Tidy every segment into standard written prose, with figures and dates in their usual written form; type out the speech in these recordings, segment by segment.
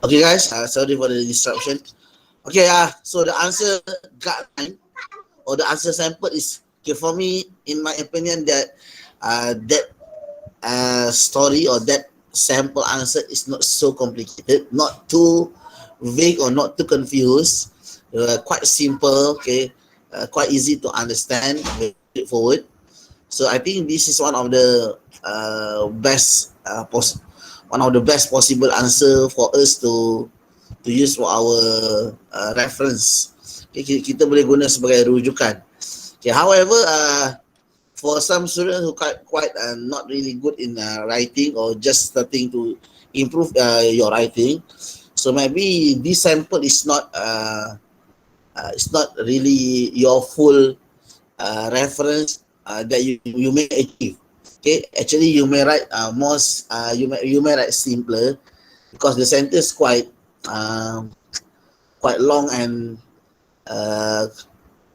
Okay, guys. Sorry for the disruption. Okay, so the answer guideline or the answer sample is okay for me. In my opinion, that that story or that sample answer is not so complicated, not too vague or not too confused. Quite simple. Okay, quite easy to understand. Very straightforward. So I think this is one of the one of the best possible answer for us to use for our reference. Okay, kita boleh guna sebagai rujukan. Okay, however, for some students who quite not really good in writing or just starting to improve your writing, so maybe this sample is not it's not really your full reference that you may achieve. Okay, actually you may write you may write simpler because the sentence quite long and uh,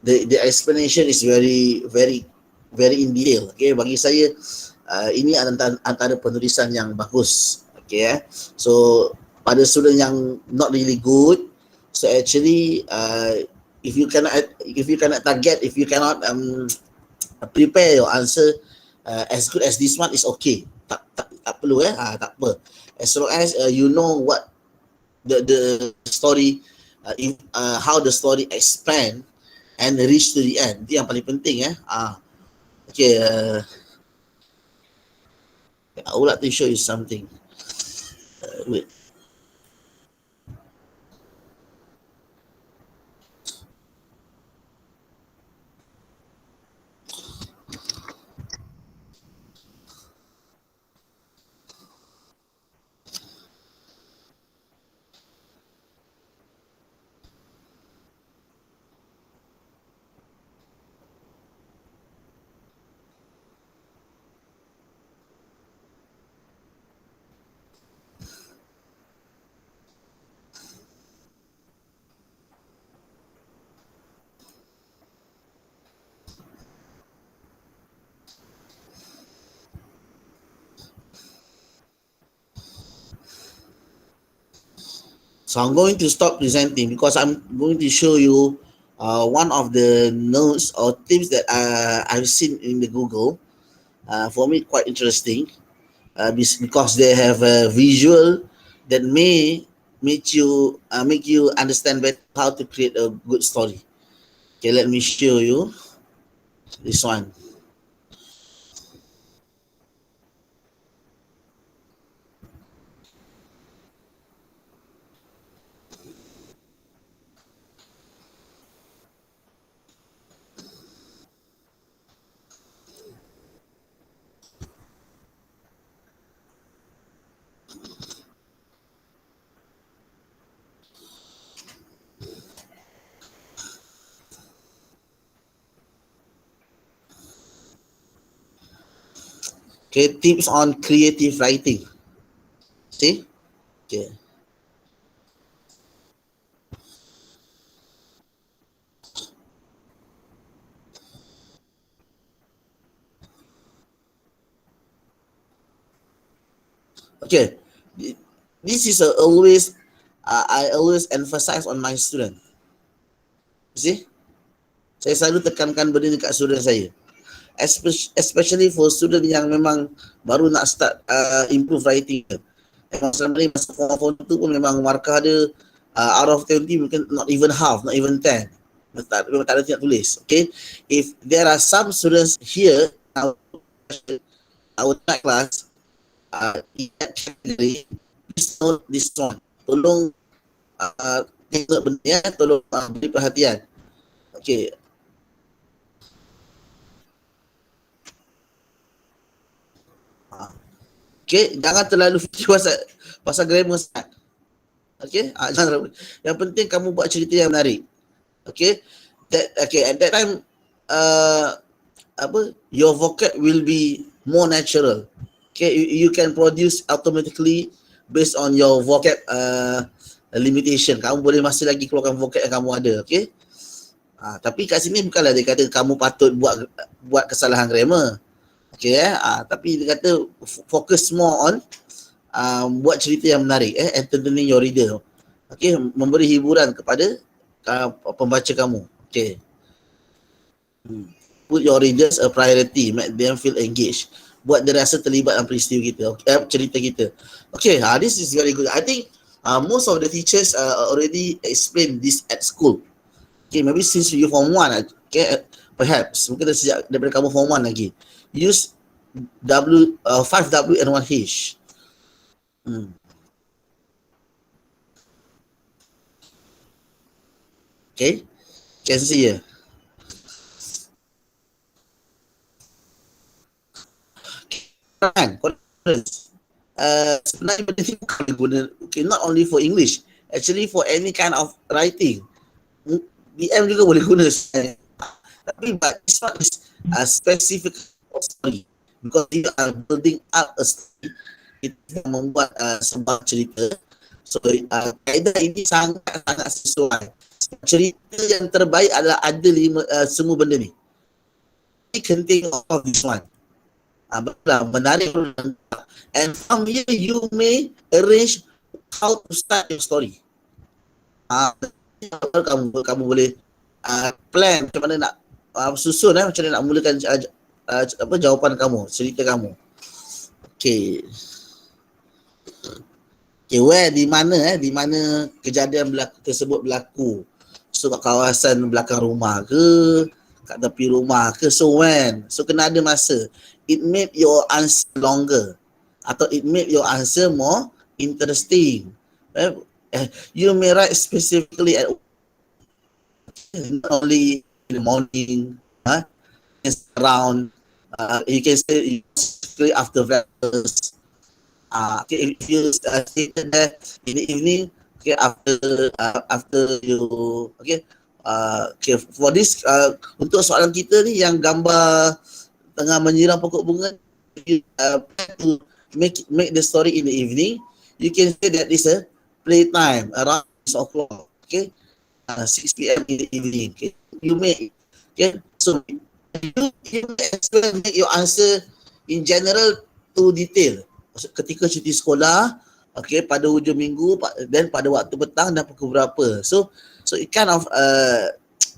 the explanation is very in detail. Okay, bagi saya ini antara penulisan yang bagus. Okay, so pada student yang not really good, so actually if you cannot target, if you cannot prepare your answer as good as this one is okay. Tak perlu tak apa. As long as you know what the story how the story expand and reach to the end. Itu yang paling penting Okay, I would like to show you something. Wait. So I'm going to stop presenting because I'm going to show you one of the notes or tips that I've seen in the Google. For me, quite interesting because they have a visual that may make you understand better how to create a good story. Okay, let me show you this one. Okay, tips on creative writing. See? Okay. Okay. This is I always emphasize on my student. You see? Saya selalu tekankan benda ni kat student saya. Especially for student yang memang baru nak start improve writing. Memang sebenarnya masa form 2 pun memang markah dia out of 20 mungkin not even half, not even 10. Memang tak ada nak tulis. Okay, if there are some students here our class in that category, please note this one. Tolong tengok benda ya, tolong beri perhatian. Okay. Okay, jangan terlalu fikir pasal grammar sangat. Okay, jangan. Yang penting kamu buat cerita yang menarik. Okay, at that time your vocab will be more natural. Okay, you can produce automatically based on your vocab limitation. Kamu boleh masih lagi keluarkan vocab yang kamu ada. Okay, tapi kat sini bukanlah dia kata kamu patut buat kesalahan grammar. Okay, tapi dia kata focus more on buat cerita yang menarik, entertaining your reader. Okay, memberi hiburan kepada pembaca kamu. Okay. Put your readers a priority, make them feel engaged. Buat dia rasa terlibat dalam peristiwa kita, cerita kita. Okay, this is very good. I think most of the teachers already explain this at school. Okay, maybe since you form 1, okay, perhaps mungkin sejak daripada kamu form 1 lagi. Use 5W and 1H. Okay, can see here. Sebenarnya benda ni bukan guna, okay, not only for English, actually for any kind of writing. BM juga boleh guna sebenarnya. Tapi but this one is specific story, because you are building up a story. Kita membuat sebuah cerita. So kaedah ini sangat-sangat sesuai. Cerita yang terbaik adalah ada semua benda ni. You can think of this one. Menarik, and from here you may arrange how to start your story. Kamu boleh plan macam mana nak susun, macam mana nak mulakan jawapan kamu, cerita kamu. Okay, where, di mana kejadian tersebut berlaku. So kat kawasan belakang rumah ke, kat tepi rumah ke, so when. So kena ada masa. It make your answer longer, atau it make your answer more interesting. You may write specifically at not only in the morning, around, you can say after breakfast. Okay, if you stated that in the evening, okay, after you, okay, okay, for this, untuk soalan kita ni yang gambar tengah menyiram pokok bunga, to make the story in the evening, you can say that is a playtime around 6 o'clock, okay, 6 p.m. in the evening. Okay, you make, okay, so you explain, make your answer in general to detail. Ketika cuti sekolah, okay, pada hujung minggu, dan pada waktu petang dan pukul berapa. So it kind of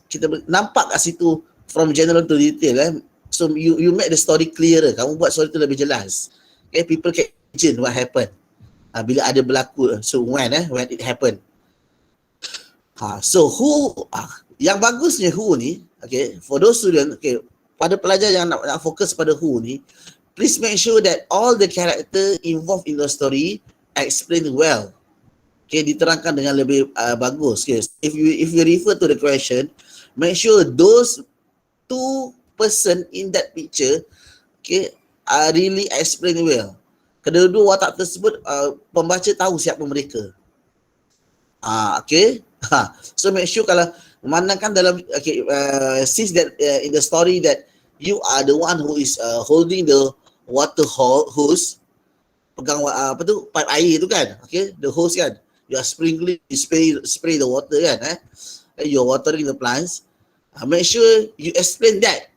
kita nampak kat situ from general to detail. So you make the story clearer. Kamu buat story tu lebih jelas. Okay, people can imagine what happened. Bila ada berlaku, so when it happened. So who, yang bagusnya who ni, okay, for those students, okay, pada pelajar yang nak fokus pada who ni, please make sure that all the character involved in the story explained well. Okay, diterangkan dengan lebih bagus. Okay, if you refer to the question, make sure those two person in that picture, okay, really explain well. Kedua-dua watak tersebut, pembaca tahu siapa mereka. Okay. So make sure kalau memandangkan dalam, okay, since that in the story that you are the one who is holding the water hose, pegang pipe air tu kan, okay, the hose kan, you are sprinkling, you spray the water kan, you're watering the plants. Make sure you explain that.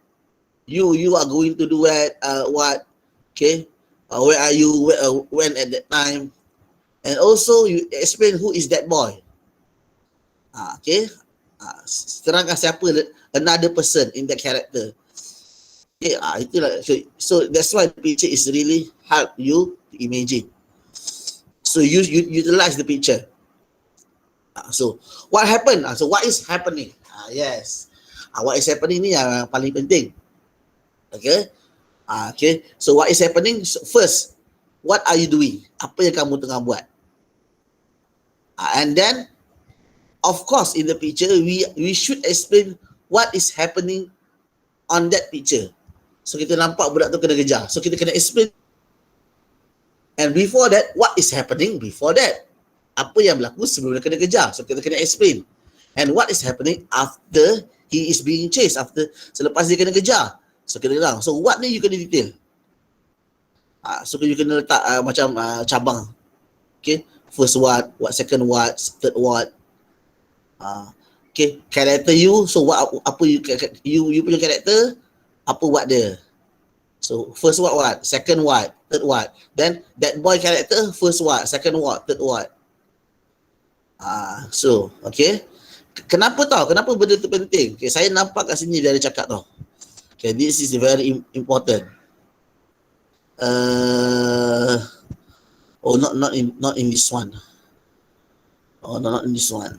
You are going to do what, okay, where are you, when at that time, and also you explain who is that boy. Okay, terangkan siapa another person in that character. Okay, itulah. So that's why the picture is really help you to imagine. So you utilize the picture. So what happened? So what is happening? Yes, what is happening ni yang paling penting. Okay, okay. So what is happening? So first, what are you doing? Apa yang kamu tengah buat? And then, of course, in the picture, we should explain what is happening on that picture. So kita nampak budak tu kena kejar. So kita kena explain. And before that, what is happening before that? Apa yang berlaku sebelum dia kena kejar? So kita kena explain. And what is happening after he is being chased? Selepas dia kena kejar. So kena bilang. So what ni you kena detail. So you kena letak macam cabang. Okay. First what, second what, third what. Okay, character you. So apa you punya character, apa what dia. So first what, second what, third what. Then that boy character, first what, second what, third what. So, okay. Kenapa tahu? Kenapa benda tu penting? Okay, saya nampak kat sini dia ada cakap tau. Okay, this is very important. Not in this one. Oh, no, not in this one.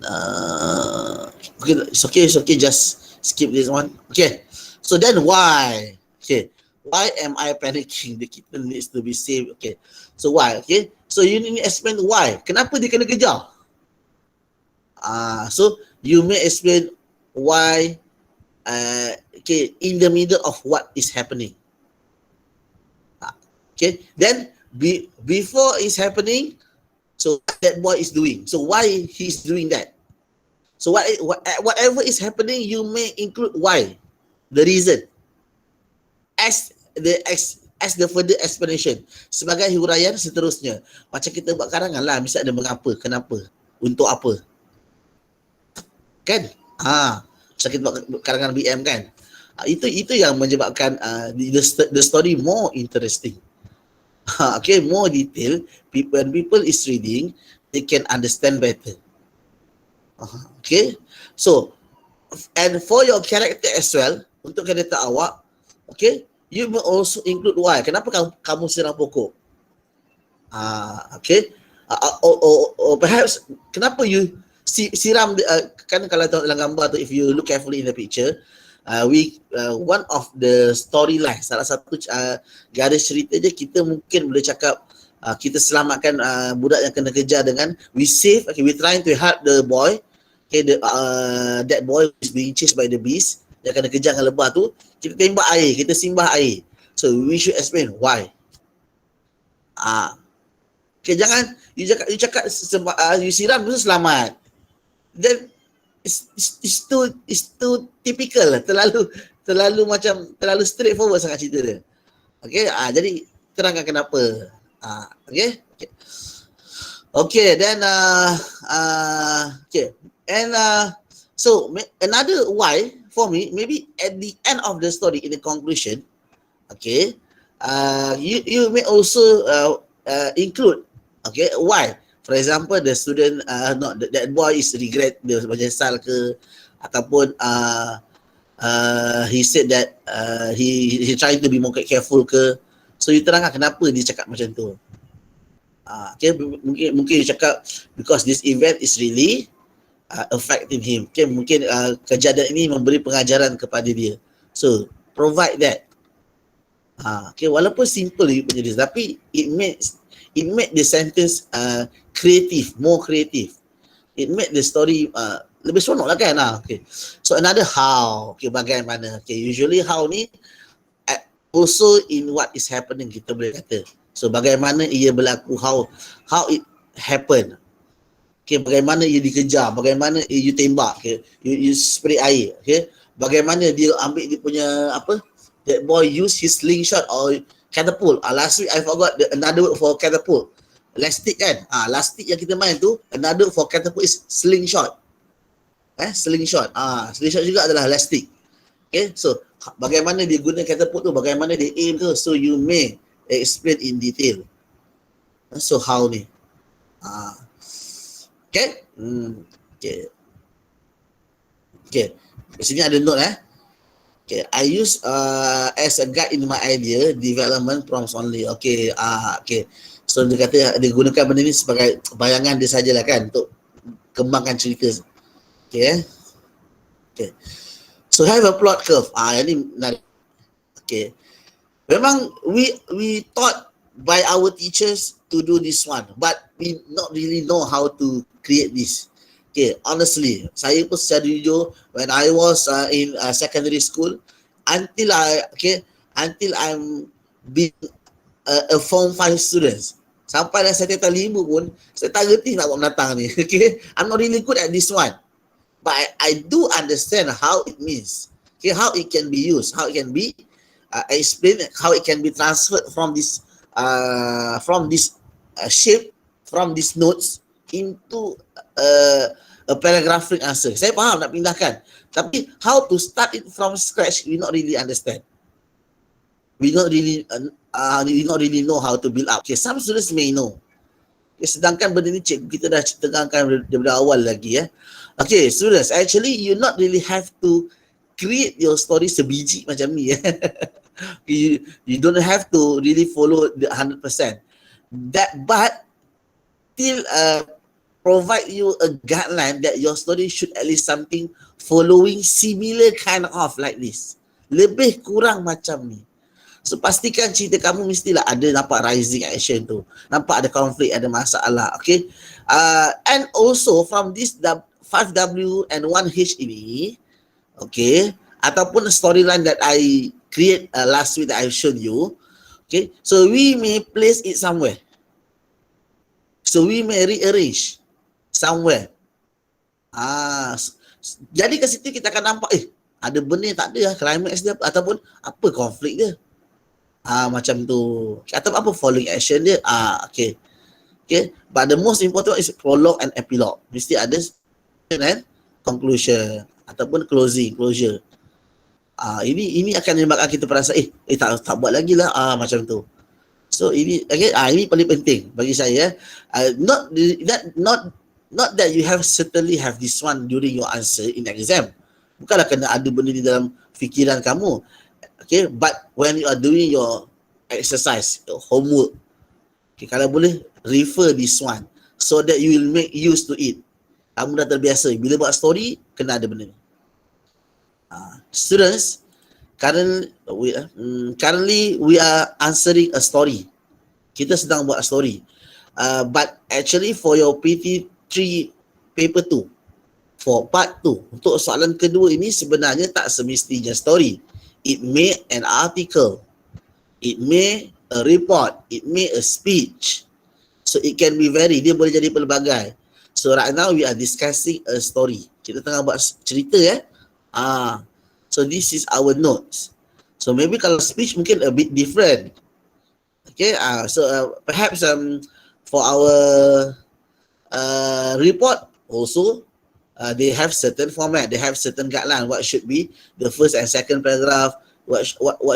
Okay, it's okay. Just skip this one. Okay. So then why? Okay. Why am I panicking? The kitten needs to be saved. Okay. So why? Okay. So you need to explain why. Kenapa dia kena kejar? So you may explain why. Okay. In the middle of what is happening. Okay. Then before it's happening, so what that boy is doing. So why he's doing that? So whatever is happening, you may include why, the reason, as the further explanation, sebagai huraian seterusnya. Macam kita buat karangan lah, mesti ada mengapa, kenapa, untuk apa, kan? Macam kita buat karangan BM kan. Itu yang menyebabkan the story more interesting. Okay, more detail. When people is reading, they can understand better. Okay, so and for your character as well, untuk karakter awak, okay, you may also include why. Kenapa kamu siram pokok? Okay, or perhaps kenapa you siram? Kan kalau tengok dalam gambar tu, if you look carefully in the picture, one of the storyline, salah satu garis cerita je, kita mungkin boleh cakap kita selamatkan budak yang kena kejar dengan we save. Okay, we trying to help the boy. Okay, that boy is being chased by the beast. Dia kena kejar dengan lebah tu. Kita tembak air, kita simbah air. So we should explain why. Okay, jangan you cakap you siram tu selamat. Then it's too typical, terlalu macam terlalu straightforward sangat cerita dia. Okay, jadi terangkan kenapa. Okay, then okay, and so another why for me, maybe at the end of the story, in the conclusion, okay, you may also include, okay, why. For example, the student, that boy is regret, dia menyesal ke, ataupun he said that he trying to be more careful ke. So you terangkan kenapa dia cakap macam tu. Okay, mungkin dia cakap because this event is really affecting him. Okay, mungkin kejadian ini memberi pengajaran kepada dia. So provide that. Okay, walaupun simple you punya this, tapi it made the sentence creative, more creative. It made the story lebih seronok lah kan. Okay. So another how. Okay, bagaimana. Okay, usually how ni also in what is happening, kita boleh kata. So bagaimana ia berlaku, how it happened. Okay, bagaimana ia dikejar, bagaimana you tembak, okay, you spray air, okay. Bagaimana dia ambil dia punya apa? That boy use his slingshot or catapult. Last week I forgot another word for catapult. Elastic kan? Elastic yang kita main tu, another word for catapult is slingshot. Slingshot. Slingshot juga adalah elastic. Okay, so bagaimana dia guna catapult tu, bagaimana dia aim tu, so you may explain in detail. So how ni? Okay? Okay. Di sini ada note Okay, I use as a guide in my idea development prompts only. Okay, okay. So dia kata dia gunakan benda ni sebagai bayangan dia sajalah kan, untuk kembangkan cerita. Okay. Okay. So have a plot curve. Yang ni menarik. Okay. Memang we taught by our teachers to do this one, but we not really know how to create this. Okay, honestly, saya pun secara jujur, when I was in secondary school, until I'm being a form 5 students, sampai dah saya tingkat 5 pun, saya tak reti nak buat menatang ni. Okay, I'm not really good at this one, but I do understand how it means. Okay, how it can be used, how it can be explained, how it can be transferred from this shape, from these notes into a paragraphic answer. Saya faham nak pindahkan, tapi how to start it from scratch, we not really understand. we not really know how to build up. Okay, some students may know. Okay, sedangkan benda ni cikgu kita dah tegangkan daripada awal lagi ya. Okay, students, actually you not really have to create your story sebiji macam ni ya. You don't have to really follow the 100%. But still provide you a guideline that your story should at least something following similar kind of like this. Lebih kurang macam ni. So pastikan cerita kamu mestilah ada nampak rising action tu. Nampak ada konflik, ada masalah. Okay. And also from this 5W and 1H ini, okay, ataupun storyline that I create last week that I've shown you, okay, so we may place it somewhere. So we may rearrange somewhere. Jadi kat situ kita akan nampak, ada benda yang tak ada lah, climax dia ataupun apa konflik dia. Macam tu. Atau apa following action dia. Okay. Okay. But the most important is prologue and epilogue. Mesti ada and conclusion ataupun closure. Ini akan menyebabkan kita perasa tak buat lagi lah. Macam tu. So ini ini paling penting bagi saya. Not that you have certainly have this one during your answer in exam. Bukanlah kena ada benda di dalam fikiran kamu. Okay, but when you are doing your exercise, your homework, okay, kalau boleh refer this one so that you will make use to it. Kamu dah terbiasa bila buat story kena ada benda ni. Students, currently we are answering a story. Kita sedang buat story. But actually for your PT3 paper 2, for part 2, untuk soalan kedua ini sebenarnya tak semestinya story. It may an article, it may a report, it may a speech. So it can be dia boleh jadi pelbagai. So right now we are discussing a story. Kita tengah buat cerita ya. So this is our notes. So maybe kalau speech mungkin a bit different. Okay, so perhaps for our report also they have certain format, they have certain guideline. What should be the first and second paragraph? What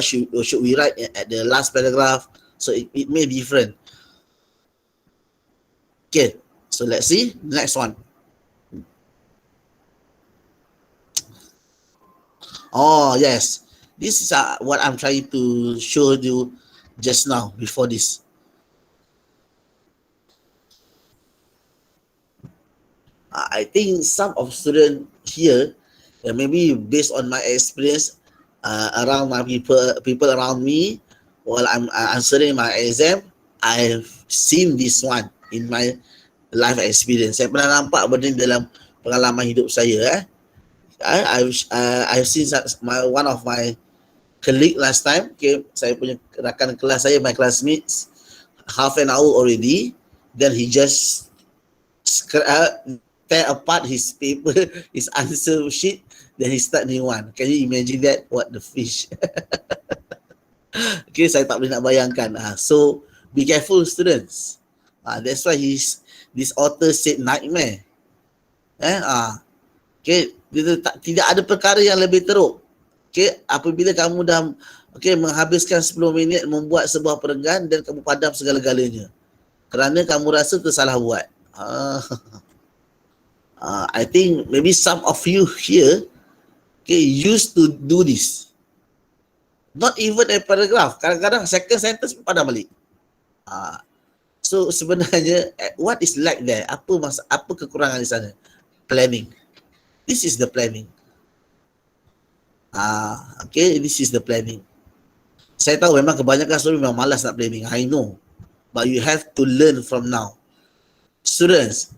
should we write at the last paragraph? So it may be different. Okay, so let's see the next one. Oh yes, this is what I'm trying to show you just now before this. I think some of students here, maybe based on my experience around my people around me, while I'm answering my exam, I've seen this one in my life experience. Saya pernah nampak benda dalam pengalaman hidup saya. I've seen one of my colleague last time. Okay, saya punya rakan kelas saya, my classmates, half an hour already, then he just tear apart his paper, his answer sheet, then he start new one. Can you imagine that? What the fish? Okay, saya tak boleh nak bayangkan. So be careful, students. That's why this author said nightmare. Okay, tidak ada perkara yang lebih teruk. Okay, apabila kamu dah menghabiskan 10 minit membuat sebuah perenggan dan kamu padam segala-galanya kerana kamu rasa tersalah buat. I think maybe some of you here used to do this. Not even a paragraph. Kadang-kadang second sentence pun padam balik. So sebenarnya what is like there? Apa kekurangan di sana? Planning. This is the planning. Okay, this is the planning. Saya tahu memang kebanyakan student memang malas nak planning. I know. But you have to learn from now. Students,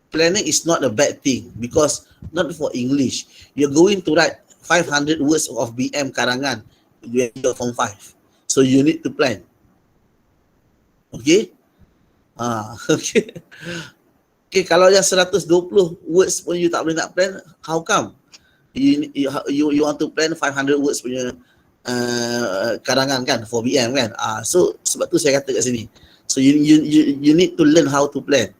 planning is not a bad thing because not for English. You're going to write 500 words of BM karangan when you're form 5. So you need to plan. Okay? Okay. Okay, kalau yang 120 words pun you tak boleh nak plan, how come? You want to plan 500 words punya karangan kan for BM kan? So sebab tu saya kata kat sini. So you need to learn how to plan.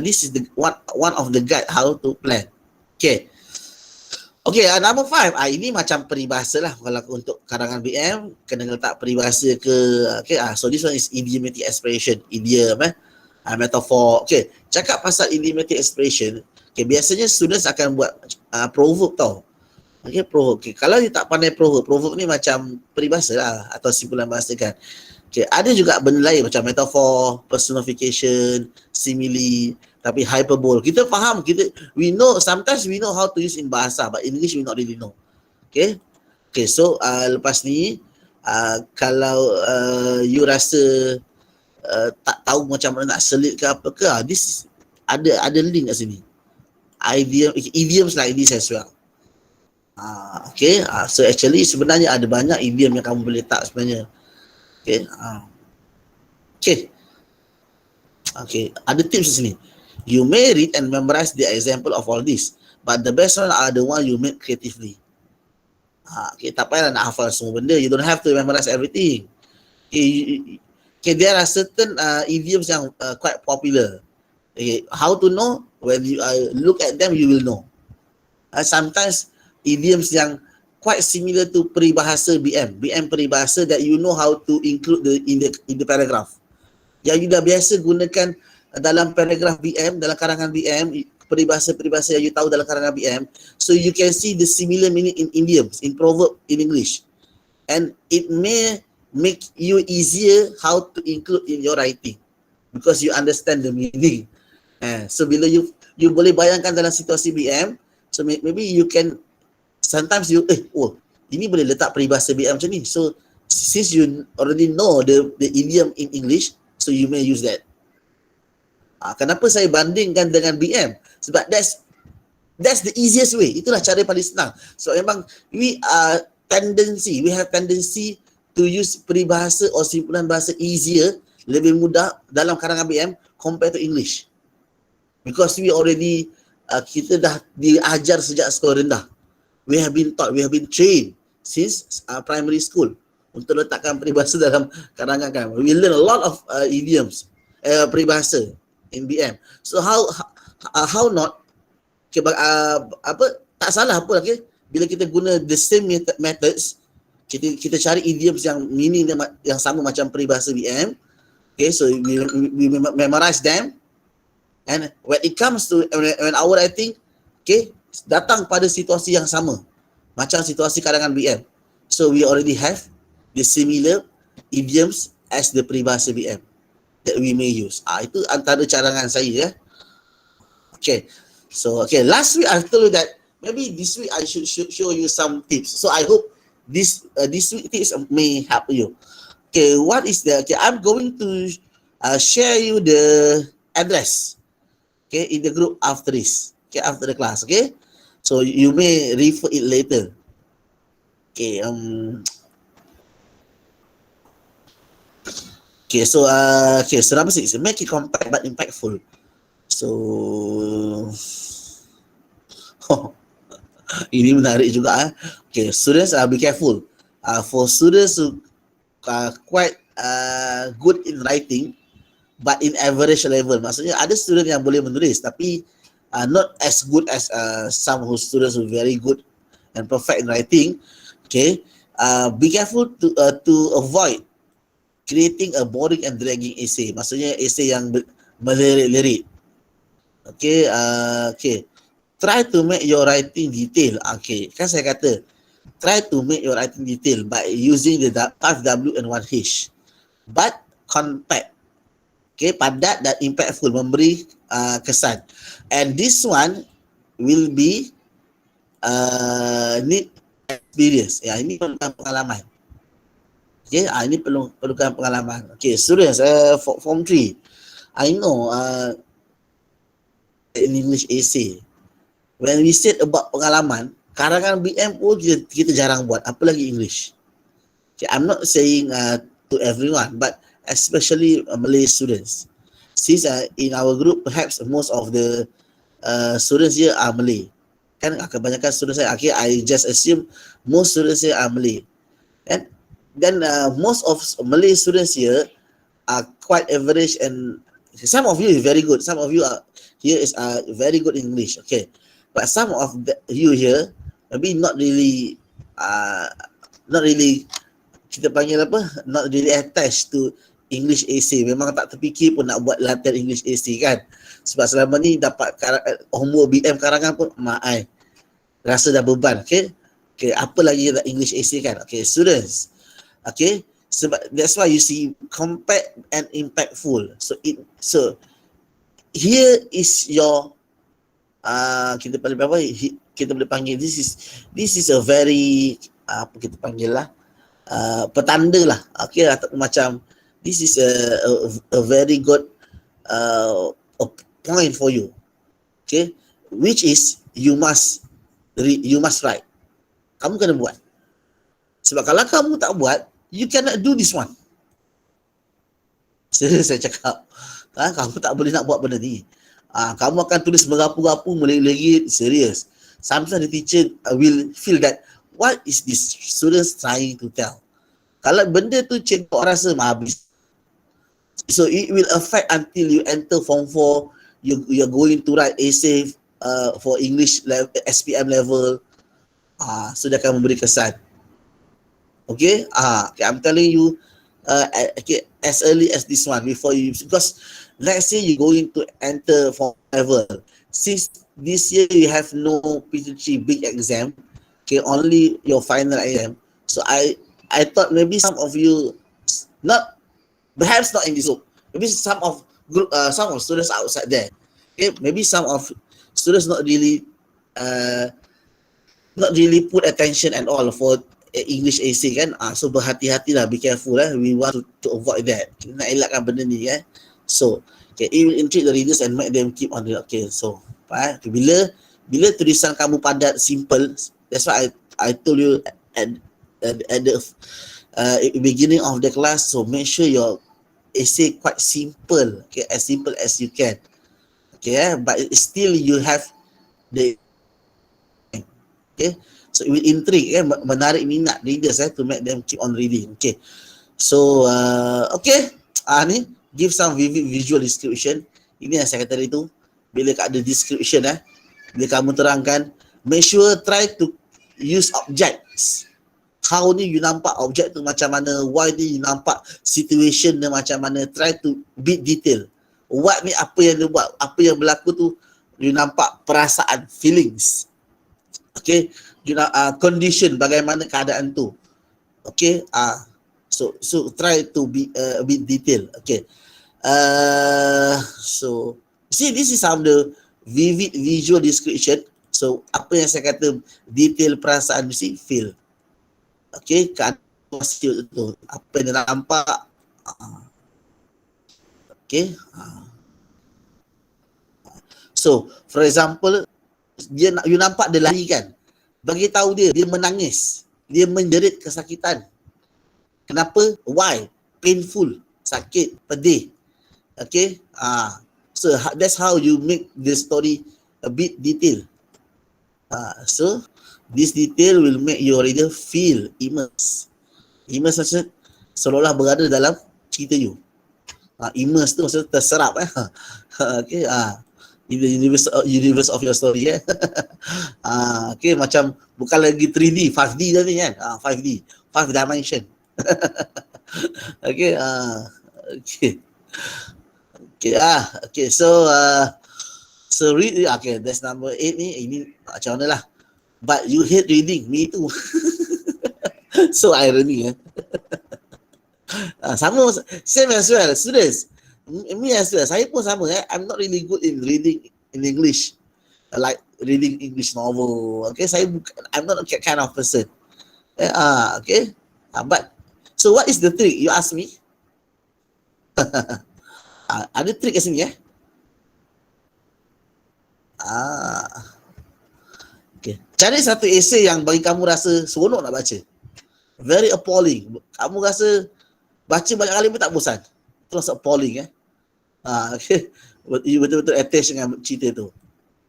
This is the one of the guide how to plan. Okay. Okay, number 5. Ini macam peribahasa lah. Kalau untuk karangan BM, kena letak peribahasa ke. Okay, so this one is idiomatic expression. Idiom, metaphor. Okay, cakap pasal idiomatic expression, okay, biasanya students akan buat proverb tau. Okay, proverb. Okay, kalau dia tak pandai proverb ni macam peribahasa lah atau simpulan bahasa kan. Okay, ada juga benda lain macam metaphor, personification, simile, tapi hyperbole. Kita faham, we know, sometimes we know how to use in bahasa, but English we not really know. Okay, okay, so lepas ni, kalau you rasa tak tahu macam mana nak selit ke apa ke, this ada link kat sini. Idioms like this as well. Okay, so actually sebenarnya ada banyak idiom yang kamu boleh letak sebenarnya. Okay, okay, ada tips di sini. You may read and memorize the example of all this, but the best one are the one you make creatively. Okay, tak payah nak hafal semua benda. You don't have to memorize everything. Okay, there are certain idioms yang quite popular. Okay, how to know? When you look at them, you will know. Sometimes idioms yang quite similar to peribahasa BM peribahasa that you know how to include in the paragraph. Yang you dah biasa gunakan dalam paragraph BM, dalam karangan BM, peribahasa-peribahasa yang you tahu dalam karangan BM, so you can see the similar meaning in idioms, in proverb in English. And it may make you easier how to include in your writing because you understand the meaning. So bila you boleh bayangkan dalam situasi BM, so maybe you can sometimes ini boleh letak peribahasa BM macam ni. So since you already know the idiom in English, so you may use that. Kenapa saya bandingkan dengan BM? Sebab that's the easiest way. Itulah cara paling senang. So memang we have tendency to use peribahasa or simpulan bahasa easier, lebih mudah dalam karangan BM compared to English. Because we already kita dah diajar sejak sekolah rendah. We have been taught, we have been trained since primary school untuk letakkan peribahasa dalam karangan kan. We learn a lot of idioms, peribahasa in BM. So how not? Okay, tak salah apa okay? Bila kita guna the same methods, kita cari idioms yang meaning yang sama macam peribahasa BM. Okay, so we memorize them. And when it comes to when our writing, okay, datang pada situasi yang sama macam situasi karangan BM, so we already have the similar idioms as the peribahasa BM that we may use. Itu antara cadangan saya. Okay, so okay, last week I told you that maybe this week I should show you some tips. So I hope this week tips may help you. Okay, what is okay, I'm going to share you the address, okay, in the group after this, okay, after the class, okay. So you may refer it later. Okay, okay, so number 6, make it compact but impactful. So ini menarik juga. Okay, students, be careful. For students who are quite good in writing, but in average level, maksudnya ada student yang boleh menulis tapi not as good as some who students who very good and perfect in writing. Okay, be careful to avoid creating a boring and dragging essay. Maksudnya essay yang melirik-lirik. Okay, okay. Try to make your writing detail. Okay, kan saya kata try to make your writing detail by using the 5W and 1H, but compact. Okay, padat dan impactful, memberi kesan. And this one will be need experience. Ya, ini perlukan pengalaman. Okay, ini perlukan pengalaman. Okay, students, form 3. I know in English essay, when we said about pengalaman, karangan BM pun kita jarang buat, apalagi English. Okay, I'm not saying to everyone, but especially Malay students. Since in our group, perhaps most of the students here are Malay. Kan kebanyakan students saya, okay, I just assume most students here are Malay. And then most of Malay students here are quite average, and some of you is very good. Some of you are here is very good in English, okay. But some of you here maybe not really kita panggil apa, not really attached to English AC. Memang tak terfikir pun nak buat latihan English AC kan. Sebab selama ni dapat homework BM karangan pun mak ai rasa dah beban. Okay, apa lagi English AC kan. Okay, students, okay, sebab that's why you see compact and impactful. So here is your kita boleh panggil this is a very apa kita panggil lah, petanda lah, okay, ataupun macam this is a very good a point for you, okay, which is you must write. Kamu kena buat. Sebab kalau kamu tak buat, you cannot do this one. Serius saya cakap, kamu tak boleh nak buat benda ni. Kamu akan tulis merapu-rapu, melengit-lengit, serius. Sometimes the teacher will feel that what is this students trying to tell. Kalau benda tu cikgu rasa habis. So it will affect until you enter form 4, you're going to write essay for English level, SPM level. So dia akan memberi kesan. Okay, I'm telling you okay, as early as this one before you, because let's say you're going to enter form level. Since this year you have no P3 big exam, okay, only your final exam. So I thought maybe some of you, perhaps not in this group, maybe some of students outside there, okay, maybe some of students not really put attention and all for English AC kan. So berhati-hatilah, be careful we want to avoid that. Kita nak elakkan benda ni kan. So okay, it will intrigue the readers and make them keep on the, okay, so bila tulisan kamu padat, simple, that's why I told you at the beginning of the class, so make sure your essay quite simple, okay, as simple as you can, okay, but still you have the, okay, so it will intrigue, menarik minat readers to make them keep on reading. Okay, so okay, ni give some vivid visual description. Ini yang saya kata tadi tu, bila ada description bila kamu terangkan, make sure try to use objects. How ni you nampak objek tu macam mana, why ni you nampak situation dia macam mana, try to be detail. What ni apa yang dia buat, apa yang berlaku tu, you nampak perasaan, feelings. Okay, you know, condition, bagaimana keadaan tu. Okay, so try to be a bit detail. Okay, so see, this is some of the vivid visual description. So apa yang saya kata detail perasaan, you see, feel. Okay, keadaan tu, apa yang dia nampak. Okay, so for example, you nampak dia lari kan, bagi tahu dia menangis, dia menjerit kesakitan. Kenapa? Why? Painful, sakit, pedih. Okay, so that's how you make the story a bit detail. So this detail will make your reader feel immersed. Immersed maksudnya seolah-olah berada dalam cerita you. Immersed tu maksudnya terserap. Okay, in the universe of your story. Okay, macam bukan lagi 3D, 5D dah ni kan. 5D, 5 dimension. Okay, okay. Okay, so read, okay, that's number 8 ni. Ini macam mana lah. But you hate reading, me too. So irony. Sama, same as well, students. Me as well, saya pun sama. I'm not really good in reading in English, like reading English novel. Okay, I'm not that kind of person. Okay, but so what is the trick? You ask me. Ada trik kat sini okay. Cari satu esei yang bagi kamu rasa seronok nak baca. Very appalling. Kamu rasa baca banyak kali pun tak bosan. Terus appalling okay. You betul-betul attach dengan cerita tu.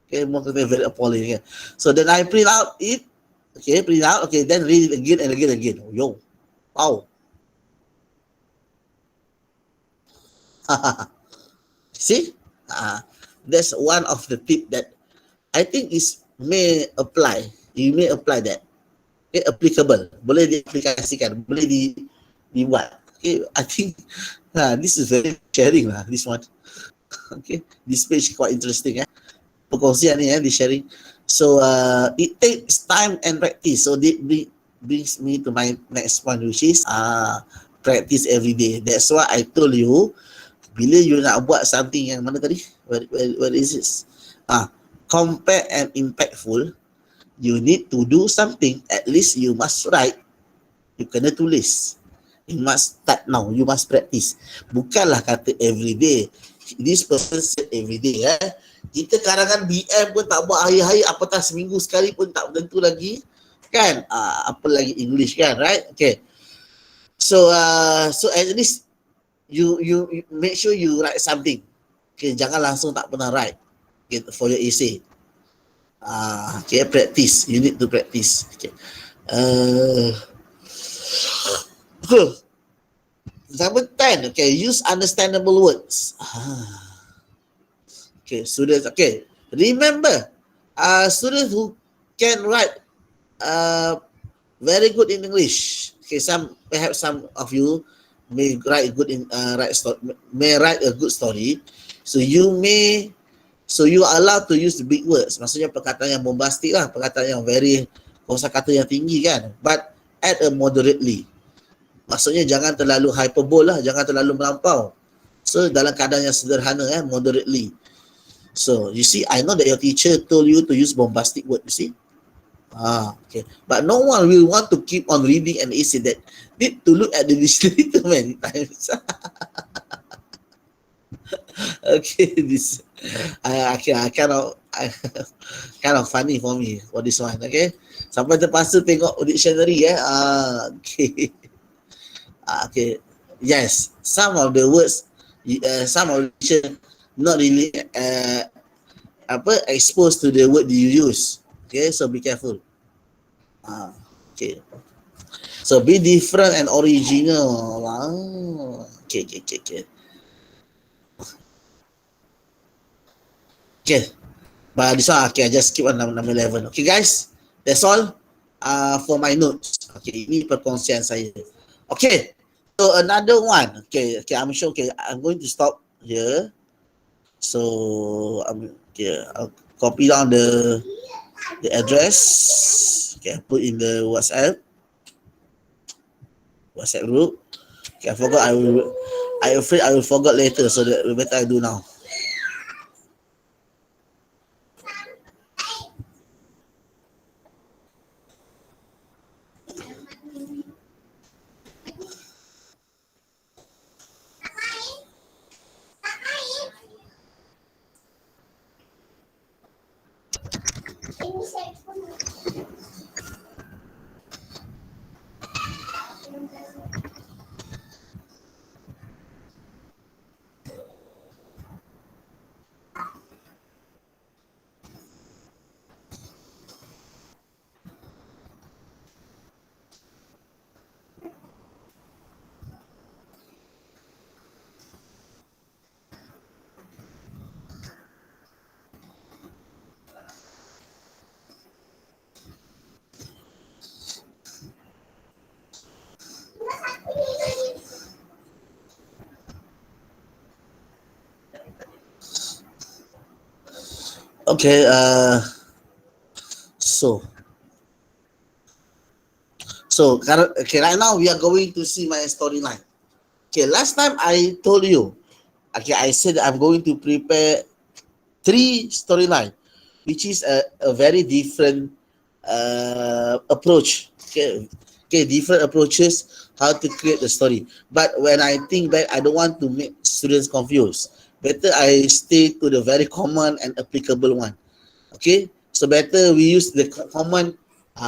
Okay, more very appalling. So then I print out it. Okay, print out. Okay, then read it again and again and again. Yo, wow. See, that's one of the tip that I think may apply You may apply that. Okay, applicable. Boleh diaplikasikan, boleh dibuat. Okay, I think this is very sharing lah, this one. Okay, this page quite interesting. Perkongsian ni di sharing. So it takes time and practice. So it brings me to my next point, which is practice every day. That's why I told you, bila you nak buat something yang mana tadi? Where is this? Compact and impactful, you need to do something. At least you must write. You kena tulis. You must start now. You must practice. Bukanlah kata every day. This person said every day. Kita kadang-kadang BM pun tak buat hari-hari, apatah seminggu sekali pun tak tentu lagi. Kan? Apa lagi English kan? Right? Okay. So at least you make sure you write something. Okay, jangan langsung tak pernah write. Okay, for your essay. Okay, practice. You need to practice. Okay. Number 10. Okay, use understandable words. Okay, students. Okay, remember, students who can write very good in English. Okay, perhaps some of you may write a good story. So you are allowed to use the big words. Maksudnya perkataan yang bombastik lah, perkataan yang very kosakata yang tinggi kan. But add a moderately. Maksudnya jangan terlalu hyperbole lah, jangan terlalu melampau. So dalam keadaan yang sederhana moderately. So you see, I know that your teacher told you to use bombastic word, you see. Okay. But no one will want to keep on reading an essay that need to look at the dictionary too many times. Okay, this kind of funny for me for this one. Okay, sampai terpaksa tengok dictionary okay. Okay, yes, some of the words, some of the not really exposed to the word you use. Okay, so be careful. Okay, so be different and original. Okay. Okay, but this one, okay, I just skip on number 11. Okay, guys, that's all for my notes. Okay, ini perkongsian saya. Okay, so another one. Okay, I'm sure. Okay, I'm going to stop here. So I'll copy down the address. Okay, put in the WhatsApp group. Okay, I forgot. I afraid I will forget later. So that better I do now. Okay, so right now we are going to see my storyline. Okay, last time I told you, okay, I said I'm going to prepare 3 storyline, which is a very different approach. Okay, different approaches how to create the story. But when I think back, I don't want to make students confused. Better I stay to the very common and applicable one. Okay, so better we use the common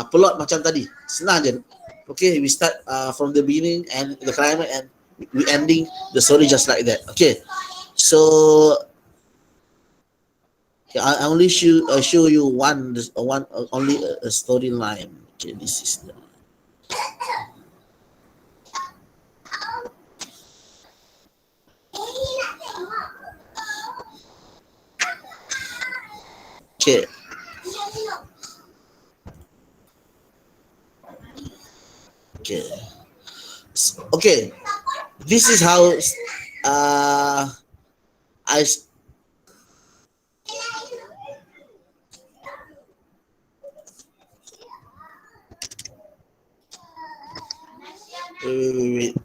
plot macam tadi. Senang je. Okay, we start from the beginning and the climax, and we ending the story just like that. Okay, so I only show you one only a storyline. Okay, this is the okay. Okay. Okay. This is how I wait.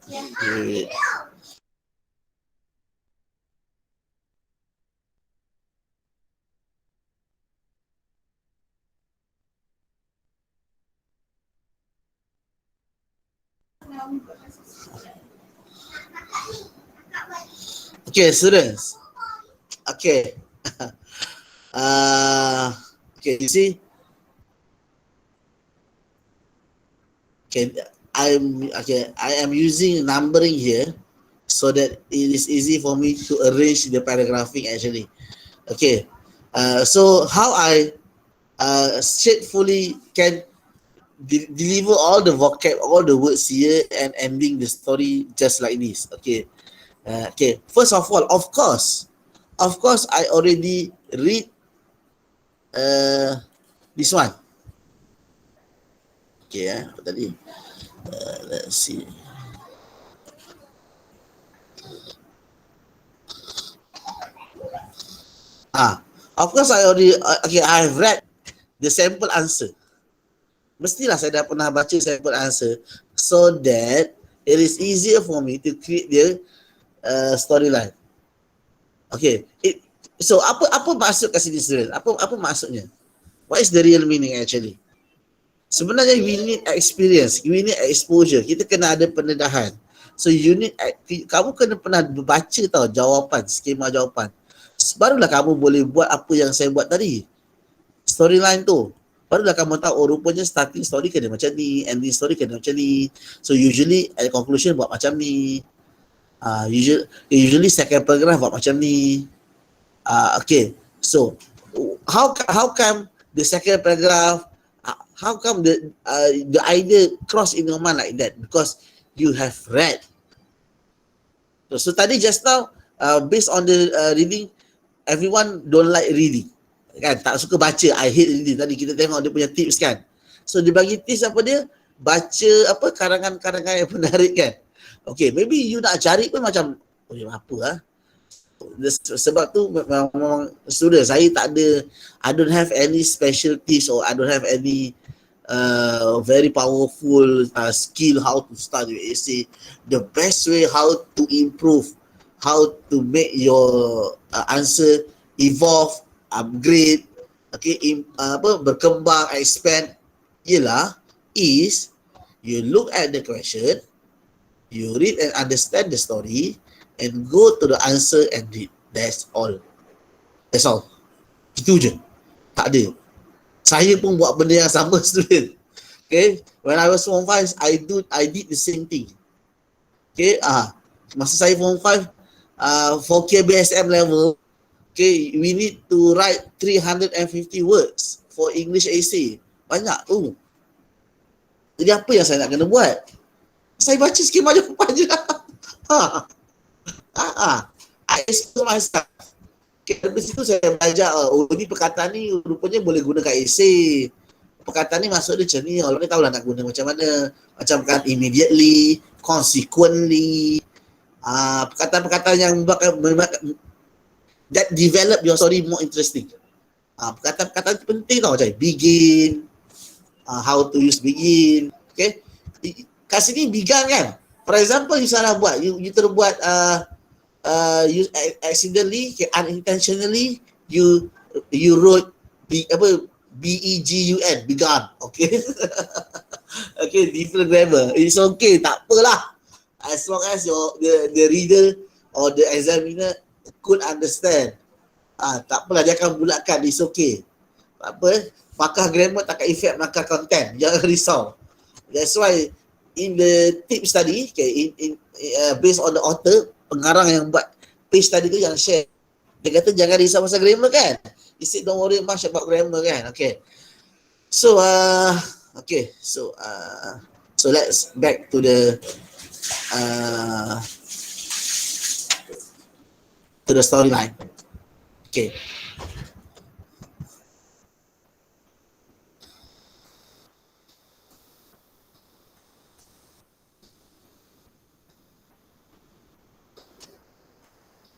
Okay, students. Okay. Okay, you see. Okay, I am using numbering here so that it is easy for me to arrange the paragraphing actually. Okay. So how I straightfully can deliver all the vocab, all the words here and ending the story just like this. Okay. Okay. First of all, of course, I already read this one. Okay, apa tadi? Let's see. Of course I already okay. I have read the sample answer. Mestilah saya dah pernah baca sample answer so that it is easier for me to create the storyline. Okay. So apa maksud kat sini student? Apa maksudnya? What is the real meaning actually? Sebenarnya we need experience, we need exposure. Kita kena ada pendedahan. So you need, kamu kena pernah baca tau jawapan, skema jawapan. Barulah kamu boleh buat apa yang saya buat tadi. Storyline tu. Barulah kamu tahu, oh rupanya starting story kena macam ni, ending story kena macam ni. So usually at conclusion buat macam ni. Usually second paragraph buat macam ni. Okay. So how come the second paragraph, how come the idea cross in your mind like that? Because you have read. So tadi just now, based on the reading, everyone don't like reading. Kan, tak suka baca, I hate reading. Tadi kita tengok dia punya tips kan. So dia bagi tips apa dia? Baca apa karangan-karangan yang menarik kan. Okay, maybe you nak cari pun macam, oh apa lah. Sebab tu memang student saya tak ada, I don't have any special tips or I don't have any very powerful skill how to start with essay. The best way how to improve, how to make your answer evolve, upgrade, okay, berkembang, expand, ialah is you look at the question, you read and understand the story, and go to the answer and read. That's all. That's all. Itu je. Tak ada. Saya pun buat benda yang sama student. Okay. When I was form 5, I did the same thing. Okay. Masa saya form 5, for KBSM level, okay, we need to write 350 words for English essay. Banyak tu. Jadi apa yang saya nak kena buat? Saya baca skema jawapan je lah. I explore myself. Okay, dari situ saya belajar, oh ni perkataan ni rupanya boleh guna kat essay. Perkataan ni maksud dia macam ni, orang ni tahulah nak guna macam mana. Macam kan immediately, consequently, perkataan-perkataan yang that develop your story more interesting. Perkataan-perkataan penting tau, macam begin, how to use begin. Okay, kat sini began kan. For example, you salah buat, you terbuat you accidentally, unintentionally, you wrote begun, begun, okay. Okay, different grammar. It's okay, tak apalah. As long as the reader or the examiner could understand. Tak apalah, dia akan bulatkan, it's okay. Tak apa, markah grammar takkan effect markah content. Jangan risau. That's why in the tips tadi, okay, based on the author, pengarang yang buat page tadi tu yang share, dia kata jangan risau pasal grammar kan. He said don't worry much about grammar kan. Okay. So okay. So let's back to the storyline. Okay.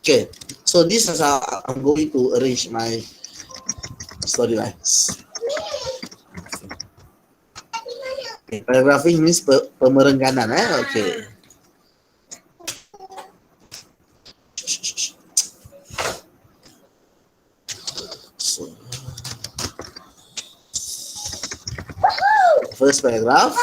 Okay, so this is how I'm going to arrange my storylines. Okay, paragraphing means pemerengganan, okay. So, first paragraph.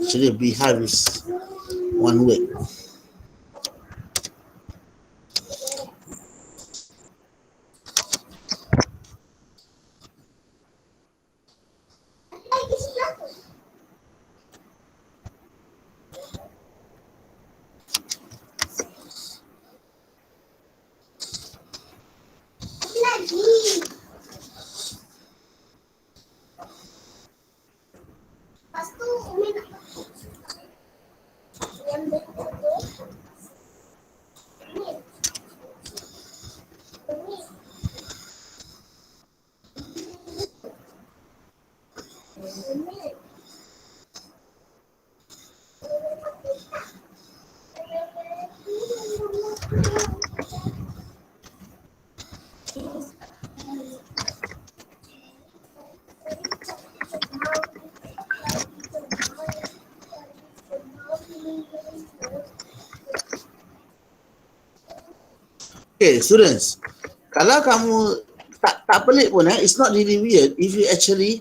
Actually, beehive is one word. Okay, students, kalau kamu tak pelik pun, it's not really weird if you actually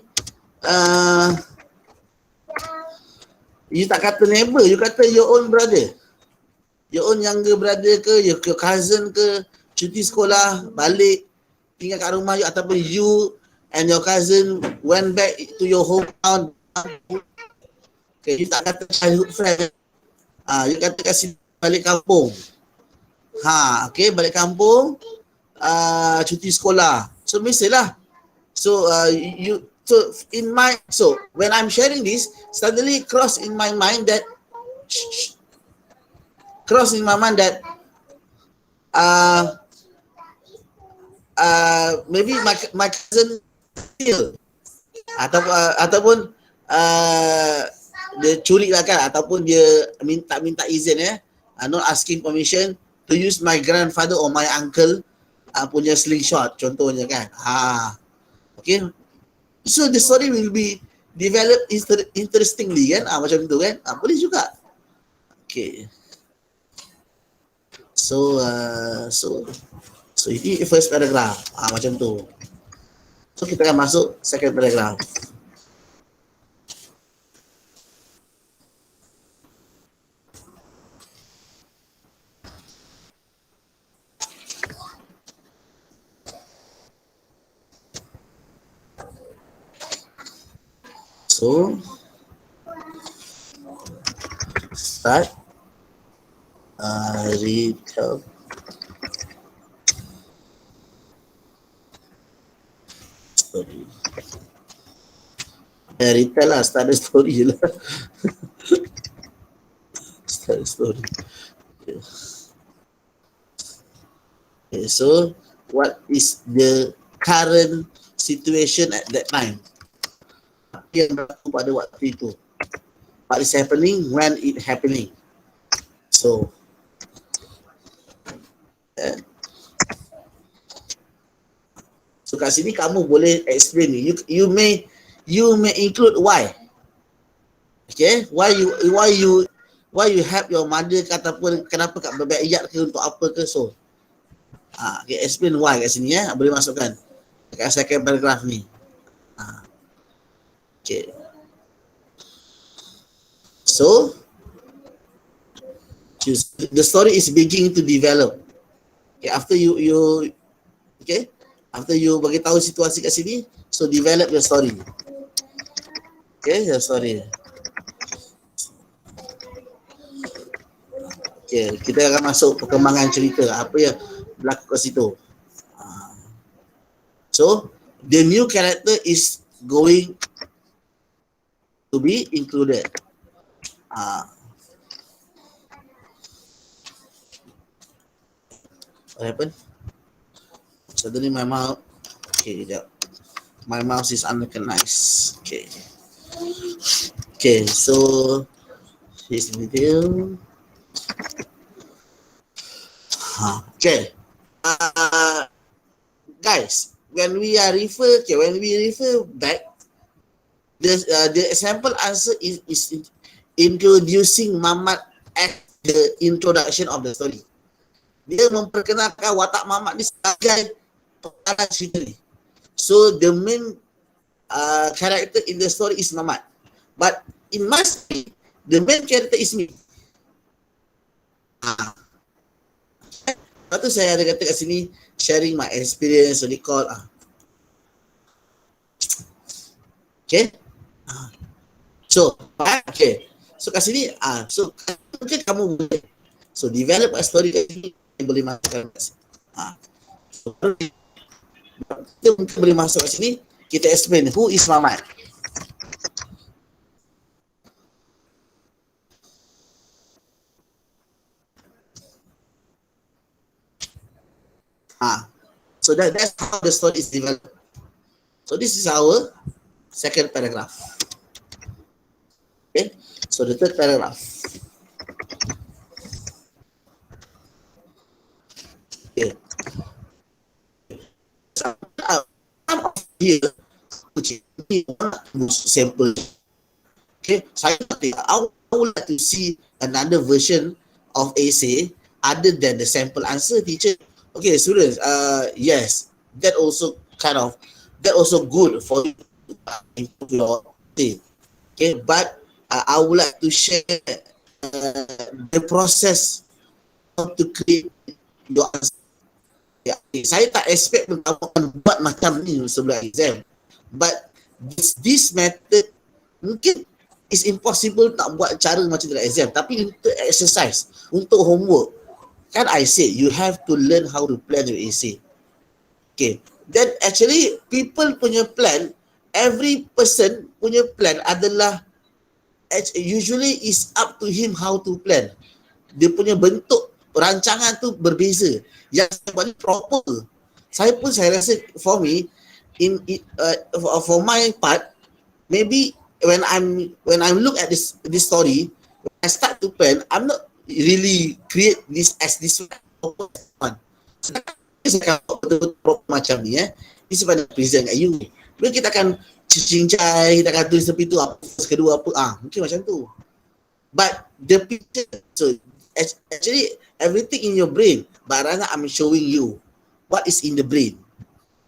you tak kata neighbor, you kata your own brother, your own younger brother ke, your cousin ke, cuti sekolah, balik, tinggal kat rumah you, ataupun you and your cousin went back to your hometown. Okay, you tak kata childhood friend. You kata kasi balik kampung. Okay, balik kampung, cuti sekolah. So mestilah. So so when I'm sharing this, suddenly cross in my mind that maybe my cousin still ataupun dia curi lah kan, ataupun dia minta izin not asking permission to use my grandfather or my uncle punya slingshot contohnya kan. Okay, so the story will be developed interestingly kan, macam tu kan, boleh juga. Okay, so ini first paragraph, macam tu. So kita akan masuk second paragraph. So start retell story. Retell lah, start the story je lah. Start the story. Okay, so what is the current situation at that time? Apa yang berlaku pada waktu itu? What is happening when it happening? So so kat sini kamu boleh explain. You may include why. Okay, why you help your mother, ataupun kenapa kat berbaikat ke, untuk apa ke. So okay, explain why kat sini boleh masukkan kat second paragraph ni. Okay, so the story is beginning to develop. Okay, after you bagi tahu situasi kat sini, so develop your story. Okay, your story. Okay, kita akan masuk perkembangan cerita. Apa yang berlaku kat situ. So, the new character is going to be included. What happened? Suddenly my mouse. Okay, sekejap. My mouse is unrecognized. Okay. Okay, so here's the detail. Okay. Guys, when we refer back, the example answer is introducing Mamat as the introduction of the story. Dia memperkenalkan watak Mamat ni sebagai pengarang cerita ni. So the main character in the story is Mamat, but it must be the main character is me. Lepas tu saya ada kata kat sini sharing my experience, so recall. Okay. So kat sini so mungkin kamu boleh develop a story kat sini yang boleh masukkan kat sini. So kita mungkin boleh masuk kat sini, kita explain who is Mamat. So that's how the story is developed. So this is our second paragraph. Okay, so the third paragraph. Okay. Here, one sample. Okay, I would like to see another version of essay other than the sample answer, teacher. Okay, students, yes, that also good for you to improve your thing. Okay, but I would like to share the process how to create your answer. Ya, saya tak expect kamu akan buat macam ni sebelum exam, but this method mungkin is impossible tak buat cara macam dalam exam, tapi untuk exercise, untuk homework, kan I say you have to learn how to plan your essay. Okay, then actually people punya plan, every person punya plan adalah usually is up to him how to plan. Dia punya bentuk rancangan tu berbeza. Yang paling proper, saya rasa for me for my part, maybe when I'm look at this story, when I start to plan, I'm not really create this as this one. Saya betul-betul macam ni Ini sebenarnya present kat you. Bila kita akan cincai, kita akan tulis tepi tu apa, kedua apa, mungkin macam tu. But the picture, so actually everything in your brain, but rather I'm showing you what is in the brain.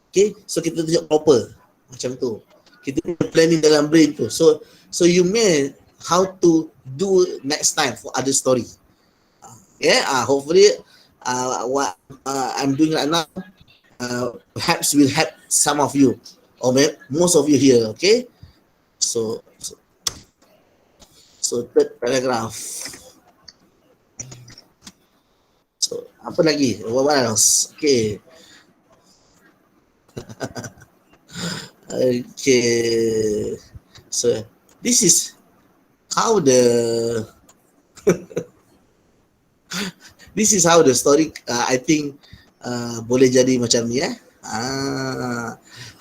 Okay, so kita tunjuk proper macam tu. Kita planning dalam brain tu. So you may how to do next time for other story. Hopefully what I'm doing right now perhaps will help some of you or most of you here. Okay, so third paragraph. So apa lagi? What else? Okay. Okay. So this is how the this is how the story I think boleh jadi macam ni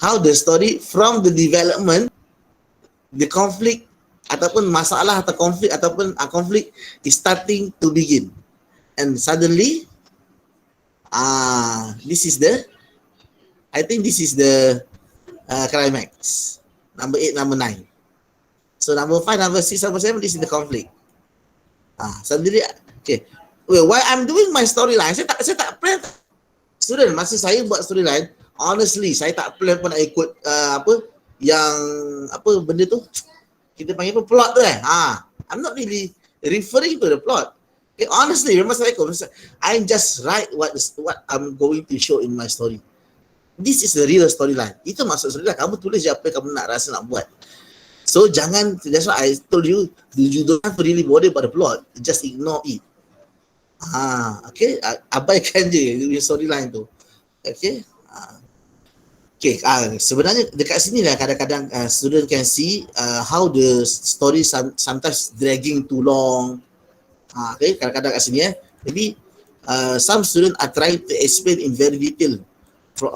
how the story from the development, the conflict ataupun masalah atau konflik is starting to begin, and suddenly this is the climax. Number 8, number 9. So number 5, number 6, number 7, this is the conflict. Suddenly, okay. Well, while I'm doing my storyline, saya tak plan. Student, masa saya buat storyline, honestly, saya tak plan pun nak ikut benda tu. Kita panggil apa, plot tu I'm not really referring to the plot. Okay, honestly, memang I just write what I'm going to show in my story. This is the real storyline. Itu maksud storyline. Kamu tulis je apa yang kamu nak rasa nak buat. So jangan, that's why I told you, you don't have to really bother about the plot, just ignore it. Okay, abaikan je storyline tu. Okay. Okay, sebenarnya dekat sini lah kadang-kadang student can see how the story sometimes dragging too long. Okay, kadang-kadang kat sini maybe some student are trying to explain in very detail from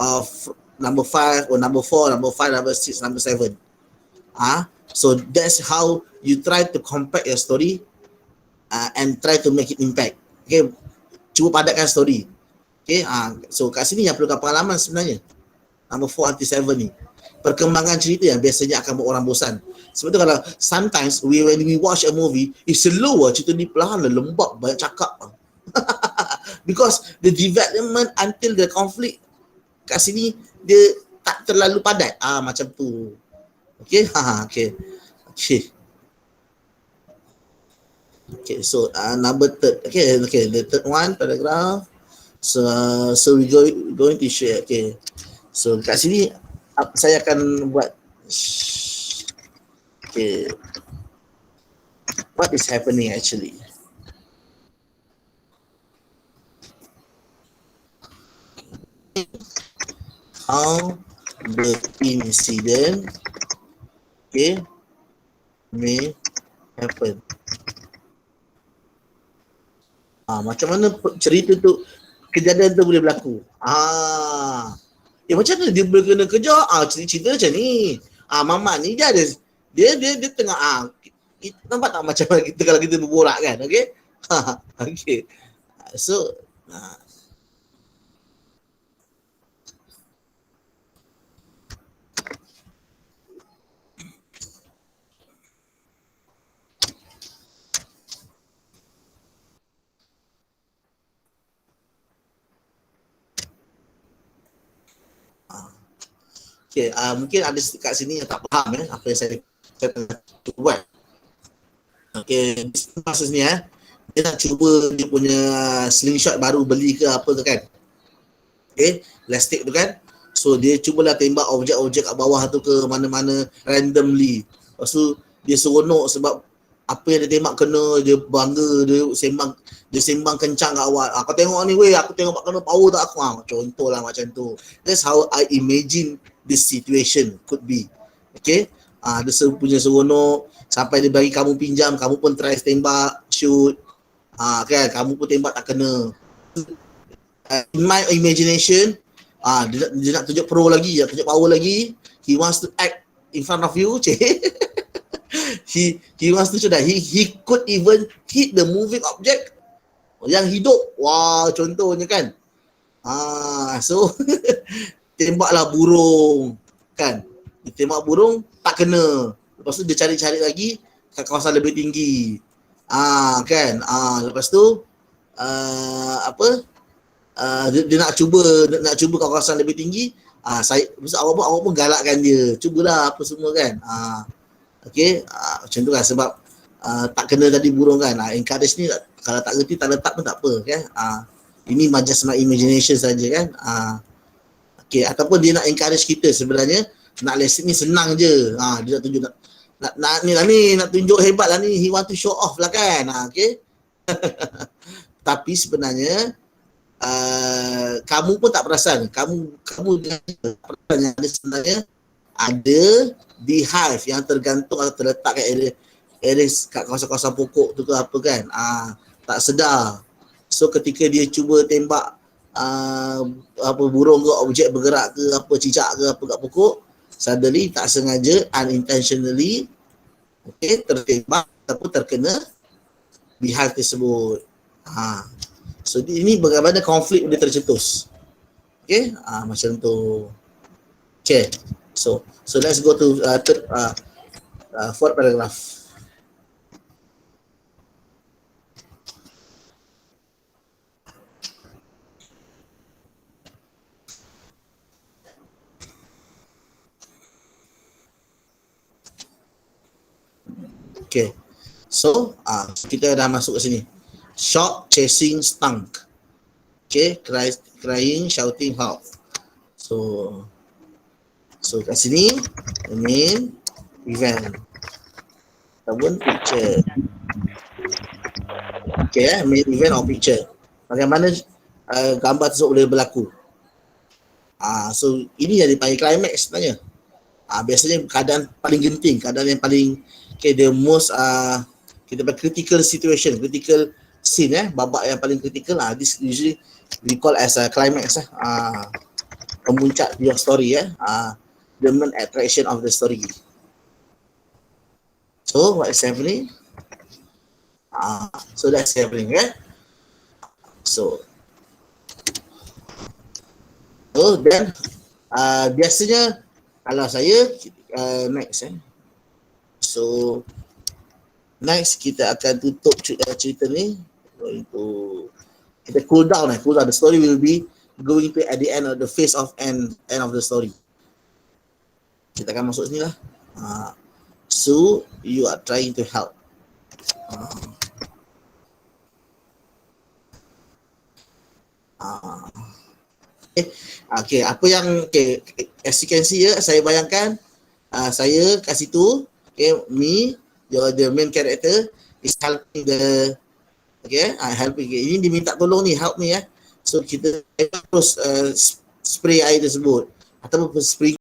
number 5 or number 4, number 5, number 6, number 7. So that's how you try to compact your story and try to make it impact. Okay, cuba padatkan story. Okay, so kat sini yang perlukan pengalaman sebenarnya. Number 4 until 7 ni. Perkembangan cerita yang biasanya akan buat orang bosan. Sebab tu kalau sometimes when we watch a movie, it's slow cerita ni perlahan, lembab, banyak cakap. Because the development until the conflict kat sini dia tak terlalu padat. Macam tu. Okay, okay. Okay, so number third. Okay, the third one paragraph. So we going to share. Okay. So kat sini saya akan buat what is happening actually. How the incident may happen. Macam mana cerita tu, kejadian tu boleh berlaku. Macam mana dia boleh kena kejar? Cerita macam ni. Mamat ni dia ada dia tengah nampak tak macam mana kita kalau kita berborak kan, okey? Okey. So okay, mungkin ada kat sini yang tak faham apa yang saya buat. Okay, maksudnya dia nak cuba dia punya slingshot baru beli ke apa tu kan. Okay, elastik tu kan. So dia cubalah tembak objek-objek kat bawah tu ke mana-mana randomly. Lepas tu dia seronok sebab apa yang dia tembak kena, dia bangga, dia sembang kencang kat awal. Kau tengok ni weh, aku tengok kena power tak aku. Contohlah macam tu. That's how I imagine this situation could be. Okay, dia punya seronok sampai dia bagi kamu pinjam, kamu pun try tembak, shoot. Kan, kamu pun tembak tak kena. In my imagination, dia nak tunjuk pro lagi, tunjuk power lagi. He wants to act in front of you. he wants to show that he could even hit the moving object yang hidup. Wah, contohnya kan. So tembaklah burung kan. Dia tembak burung tak kena. Lepas tu dia cari-cari lagi kat kawasan lebih tinggi. Kan. Lepas tu dia nak cuba kawasan lebih tinggi. Awak pun galakkan dia. Cubalah apa semua kan. Okay, macam tu kan, sebab tak kena tadi burung kan. Encourage ni kalau tak reti tak letak pun tak apa kan. Ini just my imagination saja kan. Okay, ataupun dia nak encourage kita sebenarnya nak lesson ni senang je. Dia nak tunjuk nak tunjuk hebat lah ni, he want to show off lah kan. Okay. Tapi sebenarnya kamu pun tak perasan, kamu tak perasan yang ada sebenarnya ada beehive yang tergantung atau terletak kat area kat kawasan-kawasan pokok tu ke apa kan. Tak sedar. So ketika dia cuba tembak burung ke, objek bergerak ke, apa cicak ke apa kat pokok, suddenly tak sengaja, unintentionally tertembak ataupun terkena beehive tersebut. So ini bagaimana konflik dia tercetus. Okay, macam tu. Okay, so let's go to fourth paragraph. Okay, so kita dah masuk ke sini. Shock, chasing, stunk. Okay, crying, shouting, help. So kat sini the main event. ataupun picture. Okay, main event or picture. Bagaimana gambar tersebut boleh berlaku. So ini yang dipanggil climax sebenarnya. Biasanya keadaan paling genting, keadaan yang paling the most kita critical situation, critical scene, babak yang paling critical. This usually we call as a climax, pemuncak your story, the main attraction of the story. So what is happening? So that's happening, So then biasanya kalau saya next, so next kita akan tutup cerita ni. Untuk kita cool down. The story will be going to at the end of the phase of end of the story. Kita akan masuk sini lah. So you are trying to help. Okay, apa yang as you can see saya bayangkan, saya kat situ, me, the main character is helping the, helping. Ini diminta tolong ni, help me, so kita terus spray air tersebut ataupun spray